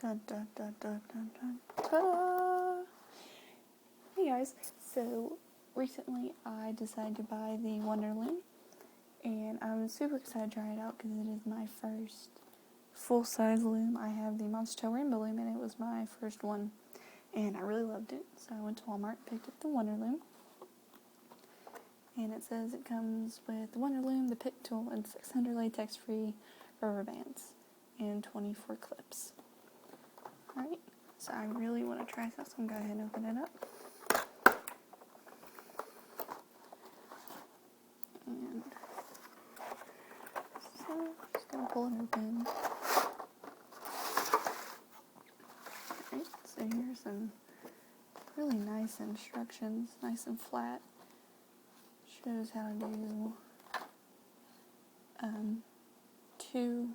Dun, dun, dun, dun, dun, dun, ta-da! Hey guys, so recently I decided to buy the Wonder Loom, and I'm super excited to try it out because it is my first full-size loom. I have the Monster Tail Rainbow Loom, and it was my first one, and I really loved it. So I went to Walmart, picked up the Wonder Loom, and it says it comes with the Wonder Loom, the pick tool, and 600 latex-free rubber bands, and 24 clips. Alright, so I really want to try this, so I'm going to go ahead and open it up. And so, just going to pull it open. Alright, so here's some really nice instructions, nice and flat. Shows how to do two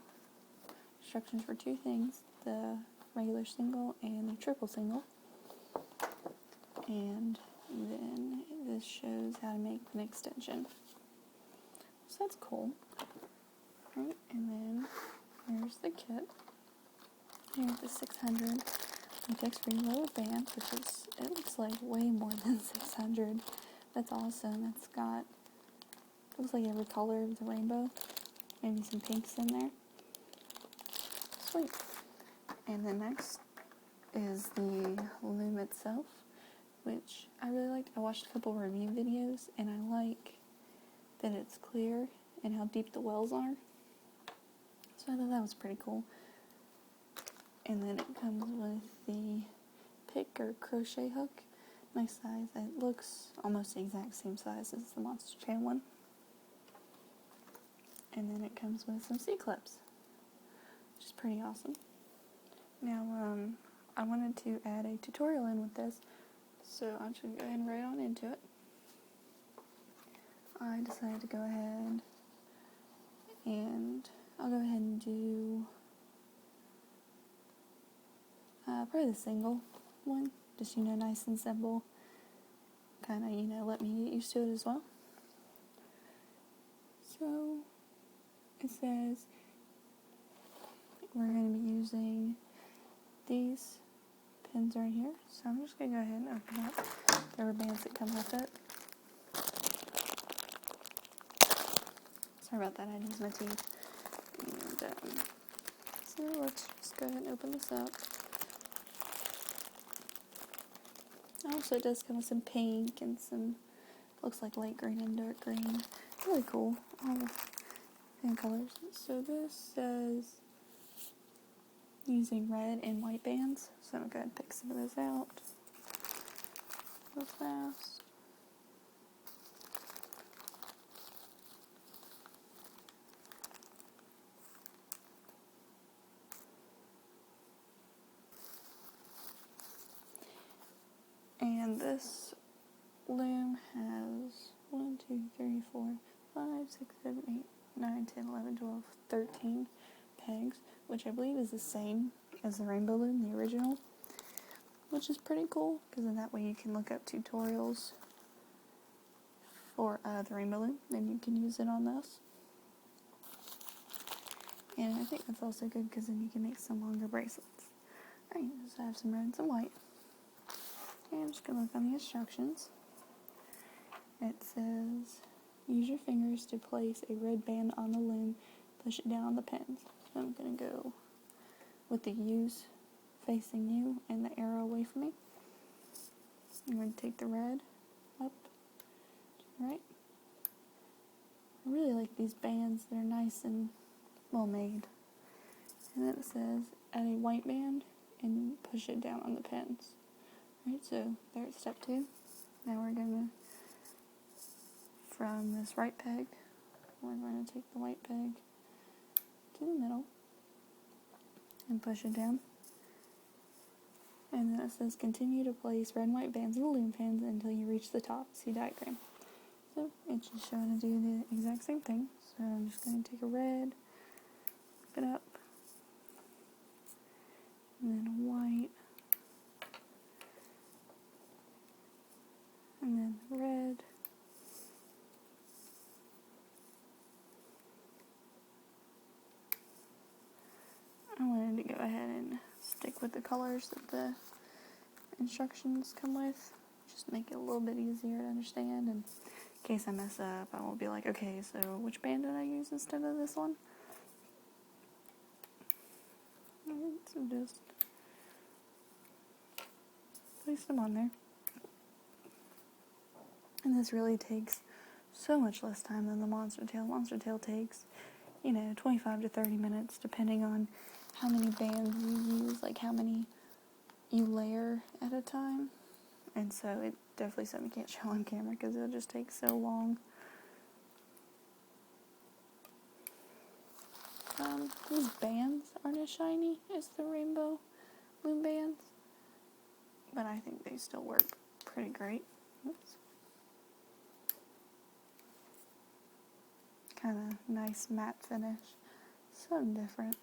instructions for two things, the regular single and the triple single. And then this shows how to make an extension. So that's cool. Right, and then here's the kit. Here's the 600 latex-free rubber bands, which is, it looks like way more than 600. That's awesome. It's got, looks like every color of the rainbow. Maybe some pinks in there. Sweet. And then next is the loom itself, which I really liked. I watched a couple review videos, and I like that it's clear and how deep the wells are. So I thought that was pretty cool. And then it comes with the pick or crochet hook. Nice size. It looks almost the exact same size as the Monster Tail one. And then it comes with some C-clips, which is pretty awesome. Now, I wanted to add a tutorial in with this, so I'm just going to go ahead and right on into it. I decided to go ahead and I'll go ahead and do probably the single one, just, nice and simple. Kind of, let me get used to it as well. So, it says we're going to be using these pins right here. So I'm just going to go ahead and open up the rubber bands that come with it. Sorry about that, I used my teeth. And, so let's just go ahead and open this up. Also, it does come with some pink and some, looks like light green and dark green. Really cool, all the pink colors. So this says using red and white bands. So I'm going to go ahead and pick some of those out real fast. And this loom has 1, 2, 3, 4, 5, 6, 7, 8, 9, 10, 11, 12, 13 pegs, which I believe is the same as the Rainbow Loom, the original, which is pretty cool, because in that way you can look up tutorials for the Rainbow Loom, and you can use it on this. And I think that's also good, because then you can make some longer bracelets. Alright, so I have some red and some white. I'm just going to look on the instructions. It says, use your fingers to place a red band on the loom, push it down on the pins. So I'm going to go with the U's facing you and the arrow away from me. I'm going to take the red up to the right. I really like these bands. They're nice and well made. And then it says, add a white band and push it down on the pins. Alright, so there's step 2. Now we're going to, from this right peg, we're going to take the white peg to the middle and push it down. And then it says continue to place red and white bands in the loom pins until you reach the top. See diagram. So it's just showing to do the exact same thing. So I'm just going to take a red, flip it up, and then a white, and then red, I wanted to go ahead and stick with the colors that the instructions come with. Just make it a little bit easier to understand, and in case I mess up, I won't be like, okay, so which band did I use instead of this one? Alright, so just place them on there. And this really takes so much less time than the Monster Tail. Monster Tail takes, 25 to 30 minutes, depending on how many bands you use, like how many you layer at a time. And so it definitely something you can't show on camera because it'll just take so long. These bands aren't as shiny as the rainbow Loom bands, but I think they still work pretty great. Oops. Kind of nice matte finish. Something different.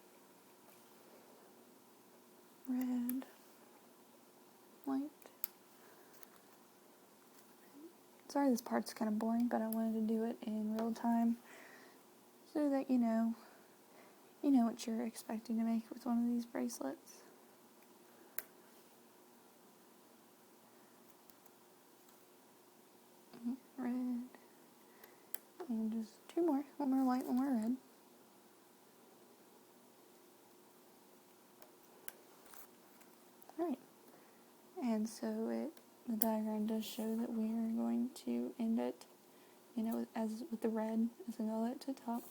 Red, white. Sorry this part's kind of boring, but I wanted to do it in real time so that you know what you're expecting to make with one of these bracelets. Red. And just two more. One more white, one more red. Alright. And so the diagram does show that we are going to end it, as with the red as an eyelet to the top.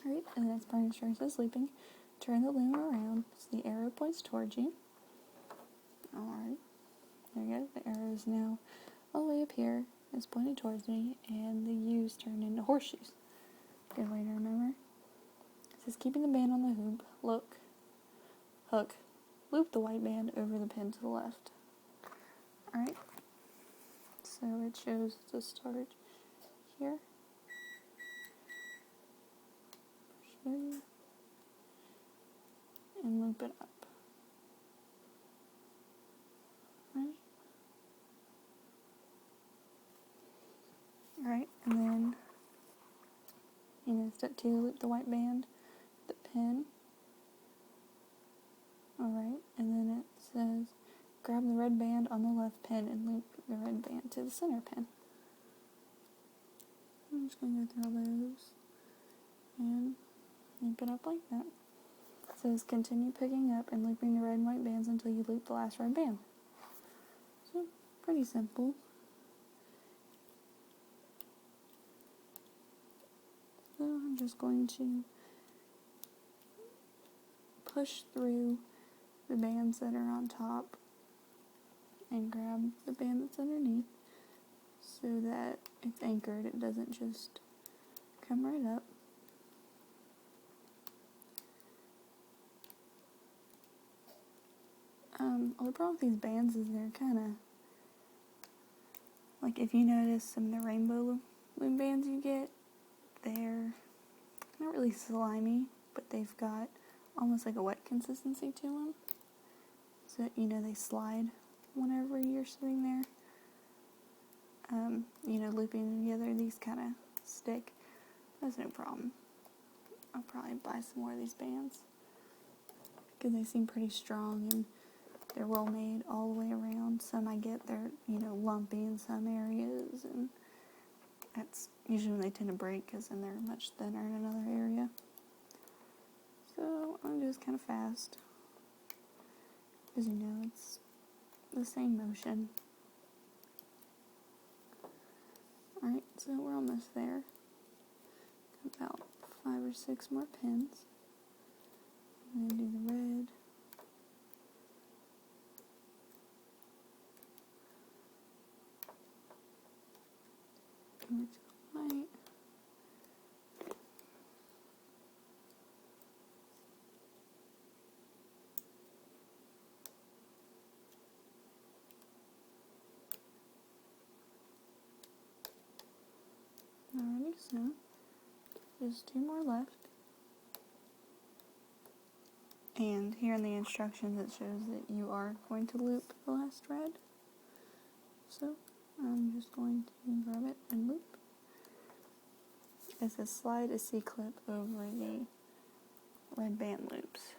Alright, and the next part of the instruction says looping. Turn the loom around so the arrow points towards you. Alright. There you go. The arrow is now all the way up here. It's pointed towards me, and the U's turned into horseshoes. Good way to remember. It says keeping the band on the hook, loop the white band over the pin to the left. Alright, so it shows the start here. And loop it up. Right? Alright, and then, step 2, loop the white band, the pin. Alright, and then it says, grab the red band on the left pin and loop the red band to the center pin. I'm just going to go through all those and loop it up like that. It says, continue picking up and looping the red and white bands until you loop the last red band. So, pretty simple. So I'm just going to push through the bands that are on top and grab the band that's underneath so that it's anchored. It doesn't just come right up. The problem with these bands is they're kind of, like if you notice some of the rainbow loom bands you get, they're not really slimy, but they've got almost like a wet consistency to them. So, they slide whenever you're sitting there. Looping them together, these kind of stick. That's no problem. I'll probably buy some more of these bands because they seem pretty strong and they're well made all the way around. Some I get, they're, lumpy in some areas, and that's usually when they tend to break because then they're much thinner in another area. So I'm going to do this kind of fast because it's the same motion. Alright, so we're almost there. About 5 or 6 more pins. I'm going to do the red. Which white. Alrighty, so just 2 more left. And here in the instructions it shows that you are going to loop the last red. So I'm just going to grab it and loop. It says slide a C-clip over the red band loops.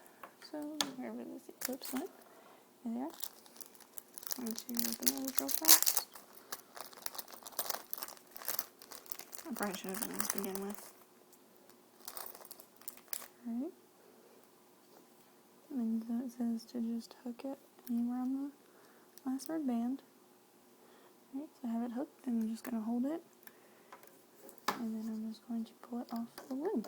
So wherever this clips went, there they are. I'm going to open those real fast. I probably should have done this to begin with. Alright. And so it says to just hook it anywhere on the last red band. Alright, so I have it hooked and I'm just going to hold it. And then I'm just going to pull it off the loom.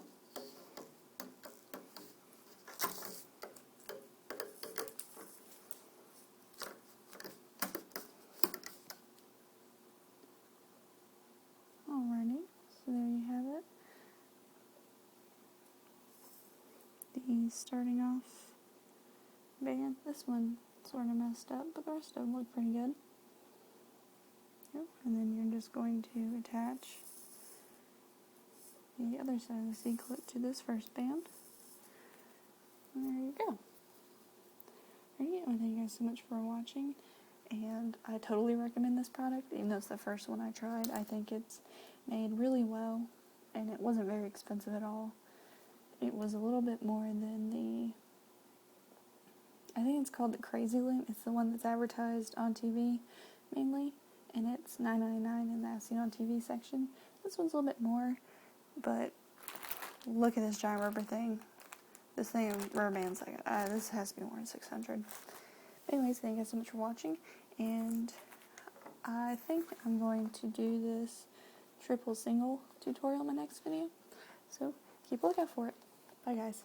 Alrighty, so there you have it. The starting off band. This one sort of messed up, but the rest of them look pretty good. Yep. And then you're just going to attach the other side of the C-clip to this first band. And there you go. Alright, well, thank you guys so much for watching. And I totally recommend this product, even though it's the first one I tried. I think it's made really well, and it wasn't very expensive at all. It was a little bit more than I think it's called the Crazy Loom. It's the one that's advertised on TV, mainly, and it's $9.99 in the As Seen on TV section. This one's a little bit more, but look at this giant rubber thing. This thing, rubber band's like, this has to be more than $600. Anyways, thank you guys so much for watching, and I think I'm going to do this triple single tutorial in my next video, so keep a lookout for it. Bye guys.